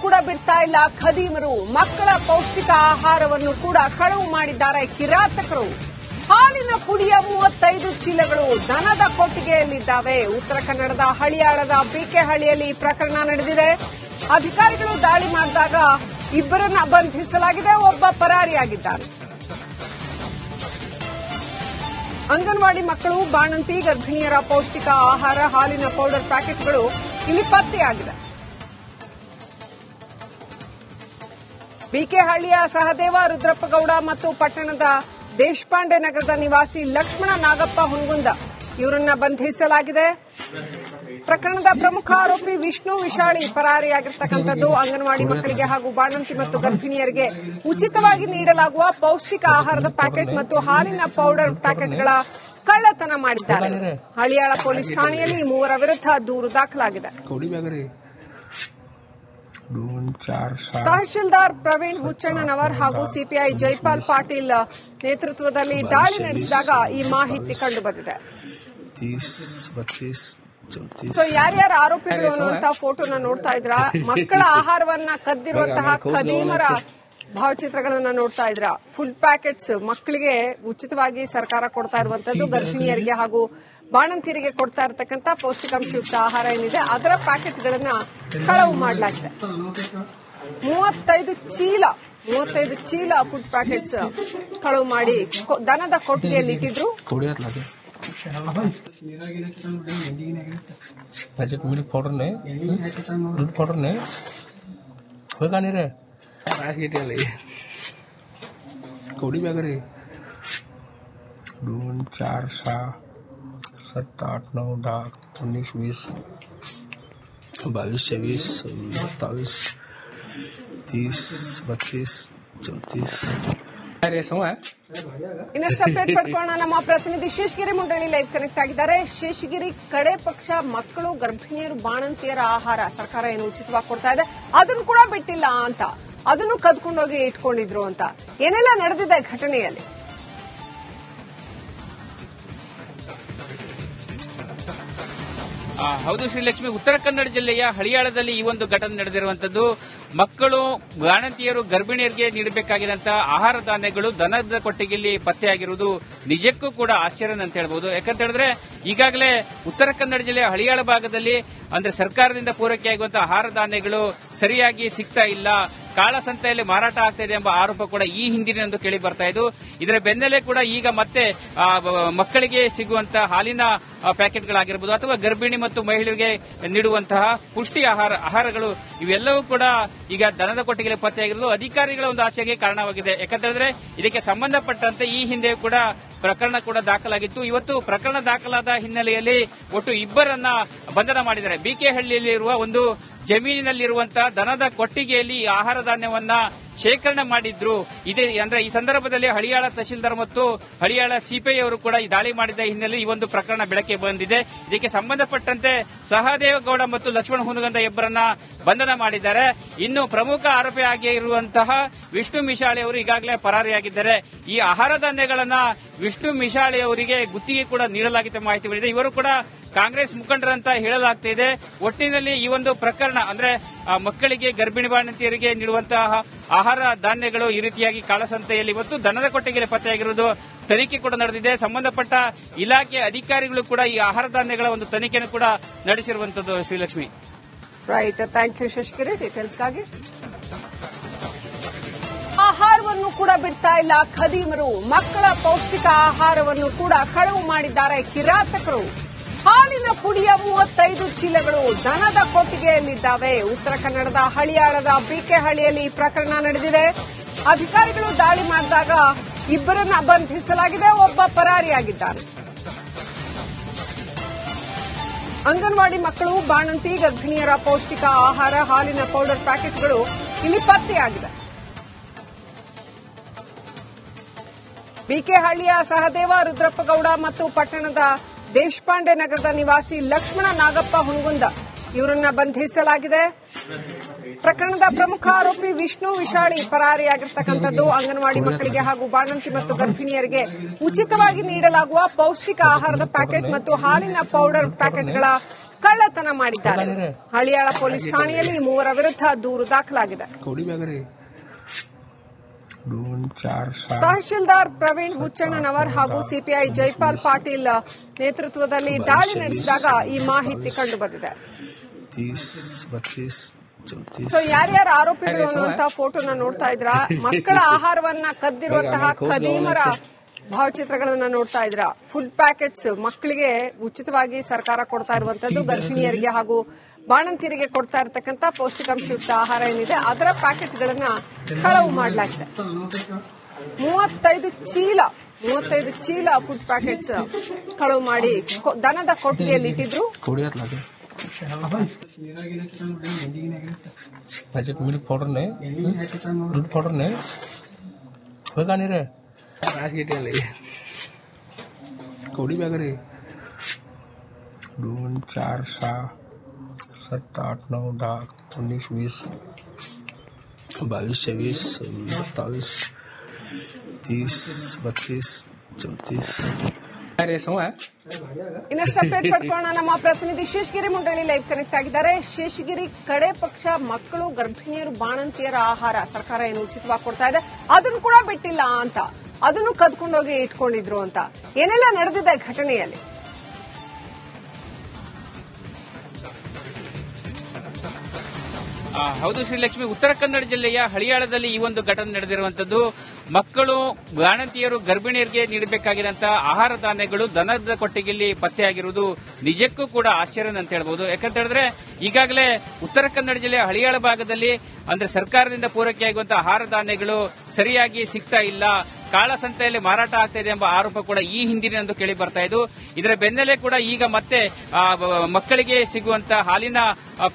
ಕೂಡ ಬಿಡ್ತಾ ಇಲ್ಲ ಖದೀಮರು. ಮಕ್ಕಳ ಪೌಷ್ಟಿಕ ಆಹಾರವನ್ನು ಕೂಡ ಕಳವು ಮಾಡಿದ್ದಾರೆ ಕಿರಾತಕರು. ಹಾಲಿನ ಪುಡಿಯ 35 ಚೀಲಗಳು ದನದ ಕೊಟ್ಟಿಗೆಯಲ್ಲಿದ್ದಾವೆ. ಉತ್ತರ ಕನ್ನಡದ ಹಳಿಯಾಳದ ಬಿಕೆಹಳ್ಳಿಯಲ್ಲಿ ಈ ಪ್ರಕರಣ ನಡೆದಿದೆ. ಅಧಿಕಾರಿಗಳು ದಾಳಿ ಮಾಡಿದಾಗ ಇಬ್ಬರನ್ನ ಬಂಧಿಸಲಾಗಿದೆ, ಒಬ್ಬ ಪರಾರಿಯಾಗಿದ್ದಾನೆ. ಅಂಗನವಾಡಿ ಮಕ್ಕಳು, ಬಾಣಂತಿ, ಗರ್ಭಿಣಿಯರ ಪೌಷ್ಟಿಕ ಆಹಾರ, ಹಾಲಿನ ಪೌಡರ್ ಪ್ಯಾಕೆಟ್ಗಳು ಇಲ್ಲಿ ಪತ್ತೆಯಾಗಿದೆ. ಬಿಕೆಹಳ್ಳಿಯ ಸಹದೇವ ರುದ್ರಪ್ಪಗೌಡ ಮತ್ತು ಪಟ್ಟಣದ ದೇಶಪಾಂಡೆ ನಗರದ ನಿವಾಸಿ ಲಕ್ಷ್ಮಣ ನಾಗಪ್ಪ ಹುನಗುಂದ ಇವರನ್ನ ಬಂಧಿಸಲಾಗಿದೆ. ಪ್ರಕರಣದ ಪ್ರಮುಖ ಆರೋಪಿ ವಿಷ್ಣು ವಿಶಾಳಿ ಪರಾರಿಯಾಗಿರ್ತಕ್ಕಂಥದ್ದು. ಅಂಗನವಾಡಿ ಮಕ್ಕಳಿಗೆ ಹಾಗೂ ಬಾಣಂತಿ ಮತ್ತು ಗರ್ಭಿಣಿಯರಿಗೆ ಉಚಿತವಾಗಿ ನೀಡಲಾಗುವ ಪೌಷ್ಟಿಕ ಆಹಾರದ ಪ್ಯಾಕೆಟ್ ಮತ್ತು ಹಾಲಿನ ಪೌಡರ್ ಪ್ಯಾಕೆಟ್ಗಳ ಕಳ್ಳತನ ಮಾಡಿದ್ದಾರೆ. ಹಳಿಯಾಳ ಪೊಲೀಸ್ ಠಾಣೆಯಲ್ಲಿ ಮೂವರ ವಿರುದ್ಧ ದೂರು ದಾಖಲಾಗಿದೆ. ತಹಶೀಲ್ದಾರ್ ಪ್ರವೀಣ್ ಹುಚ್ಚಣ್ಣನವರ್ ಹಾಗೂ ಸಿಪಿಐ ಜೈಪಾಲ್ ಪಾಟೀಲ್ ನೇತೃತ್ವದಲ್ಲಿ ದಾಳಿ ನಡೆಸಿದಾಗ ಈ ಮಾಹಿತಿ ಕಂಡುಬಂದಿದೆ. ಸೊ ಯಾರ್ಯಾರು ಆರೋಪಿಗಳು ಅನ್ನುವಂತಹ ಫೋಟೋನ ನೋಡ್ತಾ ಇದ್ರ, ಮಕ್ಕಳ ಆಹಾರವನ್ನ ಕದ್ದಿರುವಂತಹ ಖದೀಮರ ಭಾವಚಿತ್ರಗಳನ್ನ ನೋಡ್ತಾ ಇದ್ರ. ಫುಡ್ ಪ್ಯಾಕೆಟ್ಸ್ ಮಕ್ಕಳಿಗೆ ಉಚಿತವಾಗಿ ಸರ್ಕಾರ ಕೊಡ್ತಾ ಇರುವಂತದ್ದು, ಗರ್ಭಿಣಿಯರಿಗೆ ಹಾಗೂ ಬಾಣಂತಿಯರಿಗೆ ಕೊಡ್ತಾ ಇರತಕ್ಕಂತ ಪೌಷ್ಟಿಕಾಂಶಯುಕ್ತ ಆಹಾರ ಏನಿದೆ ಅದರ ಪ್ಯಾಕೆಟ್ಗಳನ್ನ ಕಳವು ಮಾಡಲಾಗಿದೆ. 35 ಚೀಲ ಫುಡ್ ಪ್ಯಾಕೆಟ್ಸ್ ಕಳವು ಮಾಡಿ ದನದ ಕೊಟ್ಟಿಗೆಯಲ್ಲಿ ಇಟ್ಟಿದ್ರು. कोड़ी बैग रे 2 4 7 8 9 10 19 20 22 23 27 30 32 34 ಇನ್ನಷ್ಟು ಅಪ್ಡೇಟ್ ಪಡ್ಕೊಳ್ಳೋಣ. ನಮ್ಮ ಪ್ರತಿನಿಧಿ ಶೇಷಗಿರಿ ಮುಂಡಳ್ಳಿ ಲೈವ್ ಕನೆಕ್ಟ್ ಆಗಿದ್ದಾರೆ. ಶೇಷಗಿರಿ, ಕಡೆ ಪಕ್ಷ ಮಕ್ಕಳು, ಗರ್ಭಿಣಿಯರು, ಬಾಣಂತಿಯರ ಆಹಾರ ಸರ್ಕಾರ ಏನು ಉಚಿತವಾಗಿ ಕೊಡ್ತಾ ಇದೆ ಅದನ್ನು ಕೂಡ ಬಿಟ್ಟಿಲ್ಲ ಅಂತ, ಅದನ್ನು ಕದ್ಕೊಂಡೋಗಿ ಇಟ್ಕೊಂಡಿದ್ರು ಅಂತ, ಏನೆಲ್ಲ ನಡೆದಿದೆ ಘಟನೆಯಲ್ಲಿ? ಹೌದು ಶ್ರೀಲಕ್ಷ್ಮಿ, ಉತ್ತರ ಕನ್ನಡ ಜಿಲ್ಲೆಯ ಹಳಿಯಾಳದಲ್ಲಿ ಈ ಒಂದು ಘಟನೆ ನಡೆದಿರುವಂತದ್ದು. ಮಕ್ಕಳು, ಬಾಣಂತಿಯರು, ಗರ್ಭಿಣಿಯರಿಗೆ ನೀಡಬೇಕಾಗಿರುವಂತಹ ಆಹಾರ ಧಾನ್ಯಗಳು ದನದ ಕೊಟ್ಟಿಗೆಯಲ್ಲಿ ಪತ್ತೆಯಾಗಿರುವುದು ನಿಜಕ್ಕೂ ಕೂಡ ಆಶ್ಚರ್ಯ ಅಂತ ಹೇಳಬಹುದು. ಯಾಕಂತ ಹೇಳಿದ್ರೆ ಈಗಾಗಲೇ ಉತ್ತರ ಕನ್ನಡ ಜಿಲ್ಲೆಯ ಹಳಿಯಾಳ ಭಾಗದಲ್ಲಿ ಅಂದ್ರೆ ಸರ್ಕಾರದಿಂದ ಪೂರೈಕೆಯಾಗುವಂತಹ ಆಹಾರ ಧಾನ್ಯಗಳು ಸರಿಯಾಗಿ ಸಿಗ್ತಾ ಇಲ್ಲ, ಕಾಳಸಂತೆಯಲ್ಲಿ ಮಾರಾಟ ಆಗ್ತಾ ಇದೆ ಎಂಬ ಆರೋಪ ಕೂಡ ಈ ಹಿಂದಿನಿಂದ ಕೇಳಿ ಬರ್ತಾ ಇದ್ದು, ಇದರ ಬೆನ್ನಲ್ಲೇ ಕೂಡ ಈಗ ಮತ್ತೆ ಮಕ್ಕಳಿಗೆ ಸಿಗುವಂತಹ ಹಾಲಿನ ಪ್ಯಾಕೆಟ್ಗಳಾಗಿರಬಹುದು ಅಥವಾ ಗರ್ಭಿಣಿ ಮತ್ತು ಮಹಿಳೆಯರಿಗೆ ನೀಡುವಂತಹ ಪುಷ್ಟಿ ಆಹಾರಗಳು ಇವೆಲ್ಲವೂ ಕೂಡ ಈಗ ದನದ ಕೊಟ್ಟಿಗೆಯಲ್ಲಿ ಪತ್ತೆಯಾಗಿರುವುದು ಅಧಿಕಾರಿಗಳ ಒಂದು ಆಸೆಗೆ ಕಾರಣವಾಗಿದೆ. ಯಾಕಂತಂದ್ರೆ ಇದಕ್ಕೆ ಸಂಬಂಧಪಟ್ಟಂತೆ ಈ ಹಿಂದೆ ಕೂಡ ಪ್ರಕರಣ ಕೂಡ ದಾಖಲಾಗಿತ್ತು. ಇವತ್ತು ಪ್ರಕರಣ ದಾಖಲಾದ ಹಿನ್ನೆಲೆಯಲ್ಲಿ ಒಟ್ಟು ಇಬ್ಬರನ್ನ ಬಂಧನ ಮಾಡಿದ್ದಾರೆ. ಬಿಕೆಹಳ್ಳಿಯಲ್ಲಿರುವ ಒಂದು ಜಮೀನಿನಲ್ಲಿರುವಂತಹ ದನದ ಕೊಟ್ಟಿಗೆಯಲ್ಲಿ ಆಹಾರ ಧಾನ್ಯವನ್ನ ಶೇಖರಣೆ ಮಾಡಿದ್ರು. ಇದೇ ಅಂದ್ರೆ ಈ ಸಂದರ್ಭದಲ್ಲಿ ಹಳಿಯಾಳ ತಹಶೀಲ್ದಾರ್ ಮತ್ತು ಹಳಿಯಾಳ ಸಿಪಿಐ ಅವರು ಕೂಡ ಈ ದಾಳಿ ಮಾಡಿದ ಹಿನ್ನೆಲೆ ಈ ಒಂದು ಪ್ರಕರಣ ಬೆಳಕಿಗೆ ಬಂದಿದೆ. ಇದಕ್ಕೆ ಸಂಬಂಧಪಟ್ಟಂತೆ ಸಹದೇವಗೌಡ ಮತ್ತು ಲಕ್ಷ್ಮಣ ಹುನಗುಂದ ಇಬ್ಬರನ್ನ ಬಂಧನ ಮಾಡಿದ್ದಾರೆ. ಇನ್ನು ಪ್ರಮುಖ ಆರೋಪಿ ಆಗಿರುವಂತಹ ವಿಷ್ಣು ಮಿಶಾಳಿ ಅವರು ಈಗಾಗಲೇ ಪರಾರಿಯಾಗಿದ್ದಾರೆ. ಈ ಆಹಾರ ಧಾನ್ಯಗಳನ್ನ ವಿಷ್ಣು ಮಿಶಾಳಿ ಅವರಿಗೆ ಗುತ್ತಿಗೆ ಕೂಡ ನೀಡಲಾಗಿದ್ದ ಮಾಹಿತಿ ಬಂದಿದೆ. ಇವರು ಕೂಡ ಕಾಂಗ್ರೆಸ್ ಮುಖಂಡರಂತ ಹೇಳಲಾಗ್ತಿದೆ. ಒಟ್ಟಿನಲ್ಲಿ ಈ ಒಂದು ಪ್ರಕರಣ ಅಂದ್ರೆ ಮಕ್ಕಳಿಗೆ, ಗರ್ಭಿಣಿ ಬಾಣಂತಿಯರಿಗೆ ನೀಡುವಂತಹ ಆಹಾರ ಧಾನ್ಯಗಳು ಈ ರೀತಿಯಾಗಿ ಕಾಳಸಂತೆಯಲ್ಲಿ ಇವತ್ತು ದನದ ಕೊಟ್ಟಿಗೆಯಲ್ಲಿ ಪತ್ತೆಯಾಗಿರುವುದು ತನಿಖೆ ಕೂಡ ನಡೆದಿದೆ. ಸಂಬಂಧಪಟ್ಟ ಇಲಾಖೆ ಅಧಿಕಾರಿಗಳು ಕೂಡ ಈ ಆಹಾರ ಧಾನ್ಯಗಳ ಒಂದು ತನಿಖೆಯನ್ನು ಕೂಡ ನಡೆಸಿರುವಂತದ್ದು. Shrilakshmi, right, thank you Sheshagiri ಡೀಟೇಲ್ಸ್ಗಾಗಿ. ಆಹಾರವನ್ನು ಕೂಡ ಬಿಡ್ತಾ ಇಲ್ಲ ಖದೀಮರು. ಮಕ್ಕಳ ಪೌಷ್ಟಿಕ ಆಹಾರವನ್ನು ಕೂಡ ಕಳವು ಮಾಡಿದ್ದಾರೆ ಕಿರಾತಕರು. ಹಾಲಿನ ಪುಡಿಯ 35 ಚೀಲಗಳು ದನದ ಕೊಟ್ಟಿಗೆಯಲ್ಲಿದ್ದಾವೆ. ಉತ್ತರ ಕನ್ನಡದ ಹಳಿಯಾಳದ ಬಿಕೆಹಳ್ಳಿಯಲ್ಲಿ ಈ ಪ್ರಕರಣ ನಡೆದಿದೆ. ಅಧಿಕಾರಿಗಳು ದಾಳಿ ಮಾಡಿದಾಗ ಇಬ್ಬರನ್ನ ಬಂಧಿಸಲಾಗಿದೆ, ಒಬ್ಬ ಪರಾರಿಯಾಗಿದ್ದಾನೆ. ಅಂಗನವಾಡಿ ಮಕ್ಕಳು, ಬಾಣಂತಿ, ಗರ್ಭಿಣಿಯರ ಪೌಷ್ಟಿಕ ಆಹಾರ, ಹಾಲಿನ ಪೌಡರ್ ಪ್ಯಾಕೆಟ್ಗಳು ಇಲ್ಲಿ ಪತ್ತೆಯಾಗಿದೆ. ಬಿಕೆಹಳ್ಳಿಯ ಸಹದೇವ ರುದ್ರಪ್ಪಗೌಡ ಮತ್ತು ಪಟ್ಟಣದ ದೇಶಪಾಂಡೆ ನಗರದ ನಿವಾಸಿ ಲಕ್ಷ್ಮಣ ನಾಗಪ್ಪ ಹುನಗುಂದ ಇವರನ್ನ ಬಂಧಿಸಲಾಗಿದೆ. ಪ್ರಕರಣದ ಪ್ರಮುಖ ಆರೋಪಿ ವಿಷ್ಣು ವಿಶಾಳಿ ಪರಾರಿಯಾಗಿರ್ತಕ್ಕಂಥದ್ದು. ಅಂಗನವಾಡಿ ಮಕ್ಕಳಿಗೆ ಹಾಗೂ ಬಾಣಂತಿ ಮತ್ತು ಗರ್ಭಿಣಿಯರಿಗೆ ಉಚಿತವಾಗಿ ನೀಡಲಾಗುವ ಪೌಷ್ಟಿಕ ಆಹಾರದ ಪ್ಯಾಕೆಟ್ ಮತ್ತು ಹಾಲಿನ ಪೌಡರ್ ಪ್ಯಾಕೆಟ್ಗಳ ಕಳ್ಳತನ ಮಾಡಿದ್ದಾರೆ. ಹಳಿಯಾಳ ಪೊಲೀಸ್ ಠಾಣೆಯಲ್ಲಿ ಈ ಮೂವರ ವಿರುದ್ಧ ದೂರು ದಾಖಲಾಗಿದೆ. ತಹಶೀಲ್ದಾರ್ ಪ್ರವೀಣ್ ಹುಚ್ಚಣ್ಣನವರ್ ಹಾಗೂ ಸಿಪಿಐ ಜೈಪಾಲ್ ಪಾಟೀಲ್ ನೇತೃತ್ವದಲ್ಲಿ ದಾಳಿ ನಡೆಸಿದಾಗ ಈ ಮಾಹಿತಿ ಕಂಡುಬಂದಿದೆ. ಯಾರ್ಯಾರು ಆರೋಪಿಗಳು ಅನ್ನುವಂತಹ ಫೋಟೋನ ನೋಡ್ತಾ ಇದ್ರ, ಮಕ್ಕಳ ಆಹಾರವನ್ನ ಕದ್ದಿರುವಂತಹ ಖದೀಮರ ಭಾವಚಿತ್ರಗಳನ್ನ ನೋಡ್ತಾ ಇದ್ರ, ಫುಡ್ ಪ್ಯಾಕೆಟ್ಸ್ ಮಕ್ಕಳಿಗೆ ಉಚಿತವಾಗಿ ಸರ್ಕಾರ ಕೊಡ್ತಾ ಇರುವಂತದ್ದು, ಗರ್ಭಿಣಿಯರಿಗೆ ಹಾಗೂ ಬಾಣಂತಿಯರಿಗೆ ಕೊಡ್ತಾ ಇರತಕ್ಕಂತ ಪೌಷ್ಟಿಕಾಂಶಯುಕ್ತ ಆಹಾರ ಏನಿದೆ ಅದರ ಪ್ಯಾಕೆಟ್ಗಳನ್ನ ಕಳವು ಮಾಡಲಾಗಿದೆ. 35 ಚೀಲ ಫುಡ್ ಪ್ಯಾಕೆಟ್ಸ್ ಕಳವು ಮಾಡಿ ದನದ ಕೊಟ್ಟಿಗೆಯಲ್ಲಿ ಇಟ್ಟಿದ್ರು. मिल्क पाउडर ने दूध पाउडर ने होगा नहीं रे आज के टेल कोड़ी बैग रे 2 4 6 7 8 9 10 19 20 22 23 27 30 32 34 ಇನ್ನಷ್ಟು ಅಪ್ಡೇಟ್ ಪಡ್ಕೊಳ್ಳೋಣ. ನಮ್ಮ ಪ್ರತಿನಿಧಿ ಶೇಷಗಿರಿ ಮುಂಡಳ್ಳಿ ಲೈವ್ ಕನೆಕ್ಟ್ ಆಗಿದ್ದಾರೆ. ಶೇಷಗಿರಿ, ಕಡೆ ಪಕ್ಷ ಮಕ್ಕಳು, ಗರ್ಭಿಣಿಯರು, ಬಾಣಂತಿಯರ ಆಹಾರ ಸರ್ಕಾರ ಏನು ಉಚಿತವಾಗಿ ಕೊಡ್ತಾ ಇದೆ ಅದನ್ನು ಕೂಡ ಬಿಟ್ಟಿಲ್ಲ ಅಂತ, ಅದನ್ನು ಕದ್ಕೊಂಡೋಗಿ ಇಟ್ಕೊಂಡಿದ್ರು ಅಂತ, ಏನೆಲ್ಲ ನಡೆದಿದೆ ಘಟನೆಯಲ್ಲಿ? ಹೌದು ಶ್ರೀಲಕ್ಷ್ಮಿ, ಉತ್ತರ ಕನ್ನಡ ಜಿಲ್ಲೆಯ ಹಳಿಯಾಳದಲ್ಲಿ ಈ ಒಂದು ಘಟನೆ ನಡೆದಿರುವಂತದ್ದು. ಮಕ್ಕಳು, ಬಾಣಂತಿಯರು, ಗರ್ಭಿಣಿಯರಿಗೆ ನೀಡಬೇಕಾಗಿರುವಂತಹ ಆಹಾರ ಧಾನ್ಯಗಳು ದನದ ಕೊಟ್ಟಿಗೆಯಲ್ಲಿ ಪತ್ತೆಯಾಗಿರುವುದು ನಿಜಕ್ಕೂ ಕೂಡ ಆಶ್ಚರ್ಯ ಅಂತ ಹೇಳಬಹುದು. ಯಾಕಂತ ಹೇಳಿದ್ರೆ ಈಗಾಗಲೇ ಉತ್ತರ ಕನ್ನಡ ಜಿಲ್ಲೆಯ ಹಳಿಯಾಳ ಭಾಗದಲ್ಲಿ ಅಂದ್ರೆ ಸರ್ಕಾರದಿಂದ ಪೂರೈಕೆಯಾಗುವಂತಹ ಆಹಾರ ಧಾನ್ಯಗಳು ಸರಿಯಾಗಿ ಸಿಗ್ತಾ ಇಲ್ಲ, ಕಾಳಸಂತೆಯಲ್ಲಿ ಮಾರಾಟ ಆಗ್ತಾ ಇದೆ ಎಂಬ ಆರೋಪ ಕೂಡ ಈ ಹಿಂದಿನಂದು ಕೇಳಿ ಬರ್ತಾ ಇದ್ದು, ಇದರ ಬೆನ್ನಲ್ಲೇ ಕೂಡ ಈಗ ಮತ್ತೆ ಮಕ್ಕಳಿಗೆ ಸಿಗುವಂತಹ ಹಾಲಿನ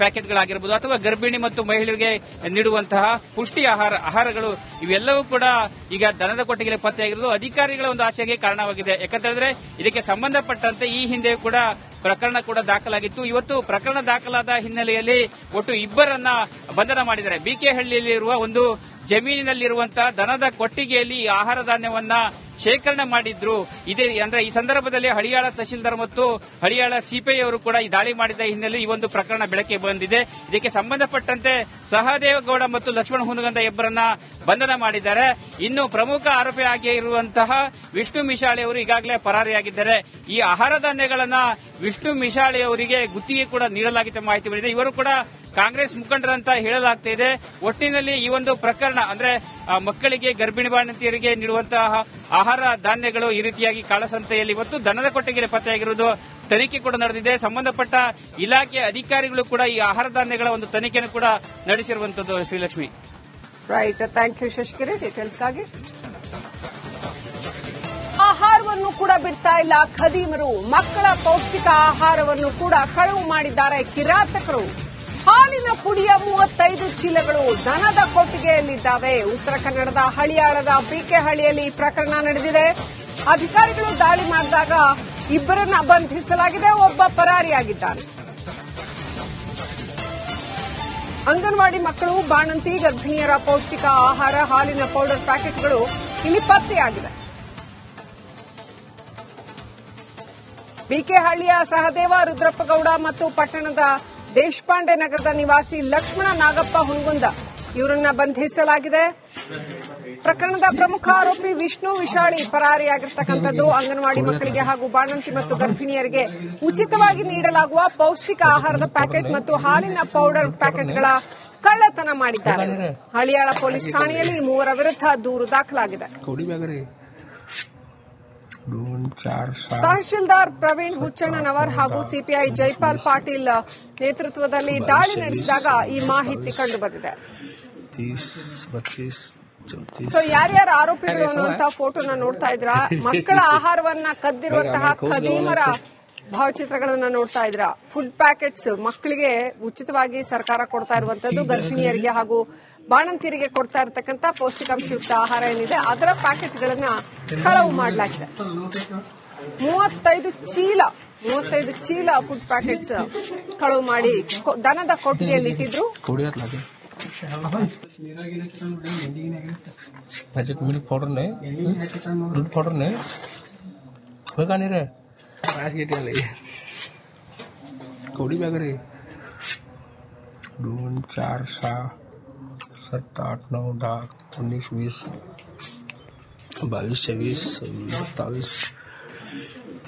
ಪ್ಯಾಕೆಟ್ಗಳಾಗಿರಬಹುದು ಅಥವಾ ಗರ್ಭಿಣಿ ಮತ್ತು ಮಹಿಳೆಯರಿಗೆ ನೀಡುವಂತಹ ಪುಷ್ಟಿ ಆಹಾರಗಳು ಇವೆಲ್ಲವೂ ಕೂಡ ಈಗ ದನದ ಕೊಟ್ಟಿಗೆಯಲ್ಲಿ ಪತ್ತೆಯಾಗಿರುವುದು ಅಧಿಕಾರಿಗಳ ಒಂದು ಆಶೆಗೆ ಕಾರಣವಾಗಿದೆ. ಯಾಕಂತ ಹೇಳಿದ್ರೆ ಇದಕ್ಕೆ ಸಂಬಂಧಪಟ್ಟಂತೆ ಈ ಹಿಂದೆ ಕೂಡ ಪ್ರಕರಣ ಕೂಡ ದಾಖಲಾಗಿತ್ತು. ಇವತ್ತು ಪ್ರಕರಣ ದಾಖಲಾದ ಹಿನ್ನೆಲೆಯಲ್ಲಿ ಒಟ್ಟು ಇಬ್ಬರನ್ನ ಬಂಧನ ಮಾಡಿದ್ದಾರೆ. ಬಿಕೆಹಳ್ಳಿಯಲ್ಲಿರುವ ಒಂದು ಜಮೀನಿನಲ್ಲಿರುವಂತಹ ದನದ ಕೊಟ್ಟಿಗೆಯಲ್ಲಿ ಆಹಾರ ಧಾನ್ಯವನ್ನ ಶೇಖರಣೆ ಮಾಡಿದ್ರು. ಇದೇ ಅಂದ್ರೆ ಈ ಸಂದರ್ಭದಲ್ಲಿ ಹಳಿಯಾಳ ತಹಶೀಲ್ದಾರ್ ಮತ್ತು ಹಳಿಯಾಳ ಸಿಪಿಐ ಅವರು ಕೂಡ ಈ ದಾಳಿ ಮಾಡಿದ ಹಿನ್ನೆಲೆ ಈ ಒಂದು ಪ್ರಕರಣ ಬೆಳಕಿಗೆ ಬಂದಿದೆ. ಇದಕ್ಕೆ ಸಂಬಂಧಪಟ್ಟಂತೆ ಸಹದೇವಗೌಡ ಮತ್ತು ಲಕ್ಷ್ಮಣ ಹುನಗಂದ ಇಬ್ಬರನ್ನ ಬಂಧನ ಮಾಡಿದ್ದಾರೆ. ಇನ್ನು ಪ್ರಮುಖ ಆರೋಪಿ ಆಗಿರುವಂತಹ ವಿಷ್ಣು ಮಿಶಾಳಿ ಅವರು ಈಗಾಗಲೇ ಪರಾರಿಯಾಗಿದ್ದಾರೆ. ಈ ಆಹಾರ ಧಾನ್ಯಗಳನ್ನ ವಿಷ್ಣು ಮಿಶಾಳಿ ಅವರಿಗೆ ಗುತ್ತಿಗೆ ಕೂಡ ನೀಡಲಾಗಿದೆ ಮಾಹಿತಿ ಬಂದಿದೆ. ಇವರು ಕೂಡ ಕಾಂಗ್ರೆಸ್ ಮುಖಂಡರಂತ ಹೇಳಲಾಗ್ತಾ ಇದೆ. ಒಟ್ಟಿನಲ್ಲಿ ಈ ಒಂದು ಪ್ರಕರಣ ಅಂದ್ರೆ ಮಕ್ಕಳಿಗೆ, ಗರ್ಭಿಣಿ ಬಾಣಂತಿಯರಿಗೆ ನೀಡುವಂತಹ ಆಹಾರ ಧಾನ್ಯಗಳು ಈ ರೀತಿಯಾಗಿ ಕಾಳಸಂತೆಯಲ್ಲಿ ಇವತ್ತು ದನದ ಕೊಟ್ಟಿಗೆಯಲ್ಲಿ ಪತ್ತೆಯಾಗಿರುವುದು ತನಿಖೆ ಕೂಡ ನಡೆದಿದೆ. ಸಂಬಂಧಪಟ್ಟ ಇಲಾಖೆ ಅಧಿಕಾರಿಗಳು ಕೂಡ ಈ ಆಹಾರ ಧಾನ್ಯಗಳ ಒಂದು ತನಿಖೆಯನ್ನು ಕೂಡ ನಡೆಸಿರುವಂತದ್ದು. Shrilakshmi, right, thank you Shashigiri ಡೀಟೇಲ್ಸ್ಗಾಗಿ. ಆಹಾರವನ್ನು ಕೂಡ ಬಿಡ್ತಾ ಇಲ್ಲ ಖದೀಮರು, ಮಕ್ಕಳ ಪೌಷ್ಟಿಕ ಆಹಾರವನ್ನು ಕೂಡ ಕಳವು ಮಾಡಿದ್ದಾರೆ ಕಿರಾತಕರು. ಹಾಲಿನ ಪುಡಿಯ 35 ಚೀಲಗಳು ದನದ ಕೊಟ್ಟಿಗೆಯಲ್ಲಿದ್ದಾವೆ. ಉತ್ತರ ಕನ್ನಡದ ಹಳಿಯಾಳದ ಬಿಕೆಹಳ್ಳಿಯಲ್ಲಿ ಪ್ರಕರಣ ನಡೆದಿದೆ. ಅಧಿಕಾರಿಗಳು ದಾಳಿ ಮಾಡಿದಾಗ ಇಬ್ಬರನ್ನ ಬಂಧಿಸಲಾಗಿದೆ, ಒಬ್ಬ ಪರಾರಿಯಾಗಿದ್ದಾನೆ. ಅಂಗನವಾಡಿ ಮಕ್ಕಳು, ಬಾಣಂತಿ, ಗರ್ಭಿಣಿಯರ ಪೌಷ್ಟಿಕ ಆಹಾರ, ಹಾಲಿನ ಪೌಡರ್ ಪ್ಯಾಕೆಟ್ಗಳು ಇಲ್ಲಿ ಪತ್ತೆಯಾಗಿವೆ. ಬಿಕೆಹಳ್ಳಿಯ ಸಹದೇವ ರುದ್ರಪ್ಪಗೌಡ ಮತ್ತು ಪಟ್ಟಣದ ದೇಶಪಾಂಡೆ ನಗರದ ನಿವಾಸಿ ಲಕ್ಷ್ಮಣ ನಾಗಪ್ಪ ಹುನಗುಂದ ಇವರನ್ನ ಬಂಧಿಸಲಾಗಿದೆ. ಪ್ರಕರಣದ ಪ್ರಮುಖ ಆರೋಪಿ ವಿಷ್ಣು ವಿಶಾಳಿ ಪರಾರಿಯಾಗಿರ್ತಕ್ಕಂಥದ್ದು. ಅಂಗನವಾಡಿ ಮಕ್ಕಳಿಗೆ ಹಾಗೂ ಬಾಣಂತಿ ಮತ್ತು ಗರ್ಭಿಣಿಯರಿಗೆ ಉಚಿತವಾಗಿ ನೀಡಲಾಗುವ ಪೌಷ್ಟಿಕ ಆಹಾರದ ಪ್ಯಾಕೆಟ್ ಮತ್ತು ಹಾಲಿನ ಪೌಡರ್ ಪ್ಯಾಕೆಟ್ಗಳ ಕಳ್ಳತನ ಮಾಡಿದ್ದಾರೆ. ಹಳಿಯಾಳ ಪೊಲೀಸ್ ಠಾಣೆಯಲ್ಲಿ ಈ ಮೂವರ ವಿರುದ್ಧ ದೂರು ದಾಖಲಾಗಿದೆ. ತಹಶೀಲ್ದಾರ್ ಪ್ರವೀಣ್ ಹುಚ್ಚಣ್ಣನವರ್ ಹಾಗೂ ಸಿಪಿಐ ಜೈಪಾಲ್ ಪಾಟೀಲ್ ನೇತೃತ್ವದಲ್ಲಿ ದಾಳಿ ನಡೆಸಿದಾಗ ಈ ಮಾಹಿತಿ ಕಂಡುಬಂದಿದೆ. ಯಾರ್ಯಾರು ಆರೋಪಿಗಳು ಅನ್ನುವಂತಹ ಫೋಟೋನ ನೋಡ್ತಾ ಇದ್ರ, ಮಕ್ಕಳ ಆಹಾರವನ್ನ ಕದ್ದಿರುವಂತಹ ಖದೀಮರ ಭಾವಚಿತ್ರಗಳನ್ನ ನೋಡ್ತಾ ಇದ್ರ, ಫುಡ್ ಪ್ಯಾಕೆಟ್ಸ್ ಮಕ್ಕಳಿಗೆ ಉಚಿತವಾಗಿ ಸರ್ಕಾರ ಕೊಡ್ತಾ ಇರುವಂತದ್ದು, ಗರ್ಭಿಣಿಯರಿಗೆ ಹಾಗೂ ಬಾಣಂತಿಯರಿಗೆ ಕೊಡ್ತಾ ಇರತಕ್ಕಂತ ಪೌಷ್ಟಿಕಾಂಶಯುಕ್ತ ಆಹಾರ ಏನಿದೆ ಅದರ ಪ್ಯಾಕೆಟ್ಗಳನ್ನ ಕಳವು ಮಾಡಲಾಗಿದೆ. 35 ಚೀಲ ಫುಡ್ ಪ್ಯಾಕೆಟ್ಸ್ ಕಳವು ಮಾಡಿ ದನದ ಕೊಟ್ಟಿಗೆಯಲ್ಲಿ ಇಟ್ಟಿದ್ರು. मिल्क पाउडर ने दूध पाउडर ने होगा नहीं रे आज के टेल कवडी बॅग रे 2 4 6 7 8 9 10 19 20 22 23 27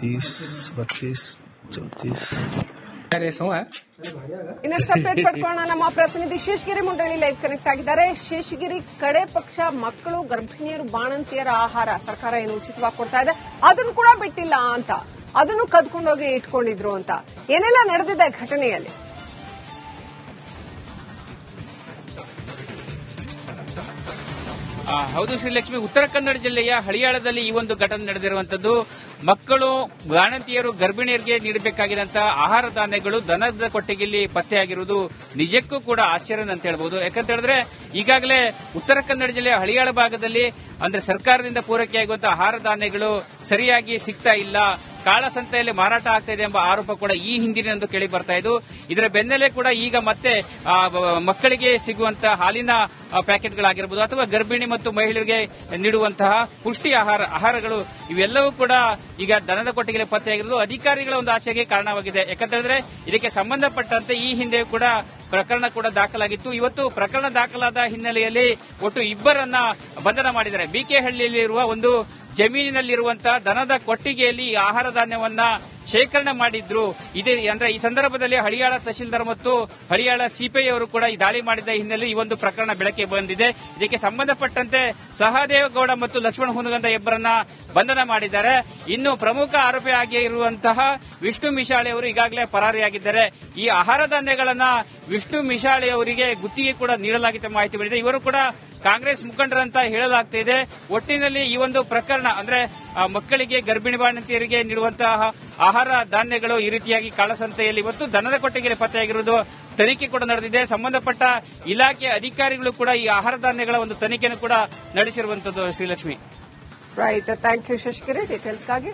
30 32 34 अरे सो है ಇನ್ನಷ್ಟು ಅಪ್ಡೇಟ್ ಪಡ್ಕೊಳ್ಳೋಣ. ನಮ್ಮ ಪ್ರತಿನಿಧಿ ಶೇಷಗಿರಿ ಮುಂಡಳ್ಳಿ ಲೈವ್ ಕನೆಕ್ಟ್ ಆಗಿದ್ದಾರೆ. ಶೇಷಗಿರಿ, ಕಡೆ ಪಕ್ಷ ಮಕ್ಕಳು, ಗರ್ಭಿಣಿಯರು, ಬಾಣಂತಿಯರ ಆಹಾರ ಸರ್ಕಾರ ಏನು ಉಚಿತವಾಗಿ ಕೊಡ್ತಾ ಇದೆ ಅದನ್ನು ಕೂಡ ಬಿಟ್ಟಿಲ್ಲ ಅಂತ, ಅದನ್ನು ಕದ್ಕೊಂಡೋಗಿ ಇಟ್ಕೊಂಡಿದ್ರು ಅಂತ ಏನೆಲ್ಲ ನಡೆದಿದೆ ಘಟನೆಯಲ್ಲಿ? ಹೌದು ಶ್ರೀಲಕ್ಷ್ಮಿ, ಉತ್ತರ ಕನ್ನಡ ಜಿಲ್ಲೆಯ ಹಳಿಯಾಳದಲ್ಲಿ ಈ ಒಂದು ಘಟನೆ ನಡೆದಿರುವಂತದ್ದು. ಮಕ್ಕಳು, ಬಾಣಂತಿಯರು, ಗರ್ಭಿಣಿಯರಿಗೆ ನೀಡಬೇಕಾಗಿರುವಂತಹ ಆಹಾರ ಧಾನ್ಯಗಳು ದನದ ಕೊಟ್ಟಿಗೆಯಲ್ಲಿ ಪತ್ತೆಯಾಗಿರುವುದು ನಿಜಕ್ಕೂ ಕೂಡ ಆಶ್ಚರ್ಯ ಅಂತ ಹೇಳ್ಬಹುದು. ಯಾಕಂತ ಹೇಳಿದ್ರೆ ಈಗಾಗಲೇ ಉತ್ತರ ಕನ್ನಡ ಜಿಲ್ಲೆಯ ಹಳಿಯಾಳ ಭಾಗದಲ್ಲಿ ಅಂದ್ರೆ ಸರ್ಕಾರದಿಂದ ಪೂರೈಕೆಯಾಗುವಂತಹ ಆಹಾರ ಧಾನ್ಯಗಳು ಸರಿಯಾಗಿ ಸಿಗ್ತಾ ಇಲ್ಲ, ಕಾಳಸಂತೆಯಲ್ಲಿ ಮಾರಾಟ ಆಗ್ತಾ ಇದೆ ಎಂಬ ಆರೋಪ ಕೂಡ ಈ ಹಿಂದಿನಂದು ಕೇಳಿ ಬರ್ತಾ ಇದ್ದು, ಇದರ ಬೆನ್ನಲ್ಲೇ ಕೂಡ ಈಗ ಮತ್ತೆ ಮಕ್ಕಳಿಗೆ ಸಿಗುವಂತಹ ಹಾಲಿನ ಪ್ಯಾಕೆಟ್ಗಳಾಗಿರಬಹುದು ಅಥವಾ ಗರ್ಭಿಣಿ ಮತ್ತು ಮಹಿಳೆಯರಿಗೆ ನೀಡುವಂತಹ ಪುಷ್ಟಿ ಆಹಾರಗಳು ಇವೆಲ್ಲವೂ ಕೂಡ ಈಗ ದನದ ಕೊಟ್ಟಿಗೆಯಲ್ಲಿ ಪತ್ತೆಯಾಗಿರುವುದು ಅಧಿಕಾರಿಗಳ ಒಂದು ಆಶೆಗೆ ಕಾರಣವಾಗಿದೆ. ಯಾಕಂತ ಹೇಳಿದ್ರೆ ಇದಕ್ಕೆ ಸಂಬಂಧಪಟ್ಟಂತೆ ಈ ಹಿಂದೆ ಕೂಡ ಪ್ರಕರಣ ಕೂಡ ದಾಖಲಾಗಿತ್ತು. ಇವತ್ತು ಪ್ರಕರಣ ದಾಖಲಾದ ಹಿನ್ನೆಲೆಯಲ್ಲಿ ಒಟ್ಟು ಇಬ್ಬರನ್ನ ಬಂಧನ ಮಾಡಿದ್ದಾರೆ. ಬಿಕೆಹಳ್ಳಿಯಲ್ಲಿರುವ ಒಂದು ಜಮೀನಿನಲ್ಲಿರುವಂತಹ ದನದ ಕೊಟ್ಟಿಗೆಯಲ್ಲಿ ಈ ಆಹಾರ ಧಾನ್ಯವನ್ನ ಶೇಖರಣೆ ಮಾಡಿದ್ರು. ಇದೇ ಅಂದ್ರೆ ಈ ಸಂದರ್ಭದಲ್ಲಿ ಹಳಿಯಾಳ ತಹಶೀಲ್ದಾರ್ ಮತ್ತು ಹಳಿಯಾಳ ಸಿಪಿಐ ಅವರು ಕೂಡ ಈ ದಾಳಿ ಮಾಡಿದ ಹಿನ್ನೆಲೆ ಈ ಒಂದು ಪ್ರಕರಣ ಬೆಳಕಿಗೆ ಬಂದಿದೆ. ಇದಕ್ಕೆ ಸಂಬಂಧಪಟ್ಟಂತೆ ಸಹದೇವಗೌಡ ಮತ್ತು ಲಕ್ಷ್ಮಣ ಹುನಗಂದ ಇಬ್ಬರನ್ನ ಬಂಧನ ಮಾಡಿದ್ದಾರೆ. ಇನ್ನು ಪ್ರಮುಖ ಆರೋಪಿಯಾಗಿರುವಂತಹ ವಿಷ್ಣು ಮಿಶಾಳಿ ಅವರು ಈಗಾಗಲೇ ಪರಾರಿಯಾಗಿದ್ದಾರೆ. ಈ ಆಹಾರ ಧಾನ್ಯಗಳನ್ನ ವಿಷ್ಣು ಮಿಶಾಳಿ ಅವರಿಗೆ ಗುತ್ತಿಗೆ ಕೂಡ ನೀಡಲಾಗಿದೆ ಮಾಹಿತಿ ಬಂದಿದೆ. ಇವರು ಕೂಡ ಕಾಂಗ್ರೆಸ್ ಮುಖಂಡರಂತ ಹೇಳಲಾಗ್ತಿದೆ. ಒಟ್ಟಿನಲ್ಲಿ ಈ ಒಂದು ಪ್ರಕರಣ ಅಂದ್ರೆ ಮಕ್ಕಳಿಗೆ, ಗರ್ಭಿಣಿ ಬಾಣಂತಿಯರಿಗೆ ನೀಡುವಂತಹ ಆಹಾರ ಧಾನ್ಯಗಳು ಈ ರೀತಿಯಾಗಿ ಕಾಳಸಂತೆಯಲ್ಲಿ ಇವತ್ತು ದನದ ಕೊಟ್ಟಿಗೆಯಲ್ಲಿ ಪತ್ತೆಯಾಗಿರುವುದು ತನಿಖೆ ಕೂಡ ನಡೆದಿದೆ. ಸಂಬಂಧಪಟ್ಟ ಇಲಾಖೆ ಅಧಿಕಾರಿಗಳು ಕೂಡ ಈ ಆಹಾರ ಧಾನ್ಯಗಳ ಒಂದು ತನಿಖೆಯನ್ನು ಕೂಡ ನಡೆಸಿರುವಂತದ್ದು. Shrilakshmi, right, thank you Sheshagiri ಡೀಟೇಲ್ಸ್ಗಾಗಿ.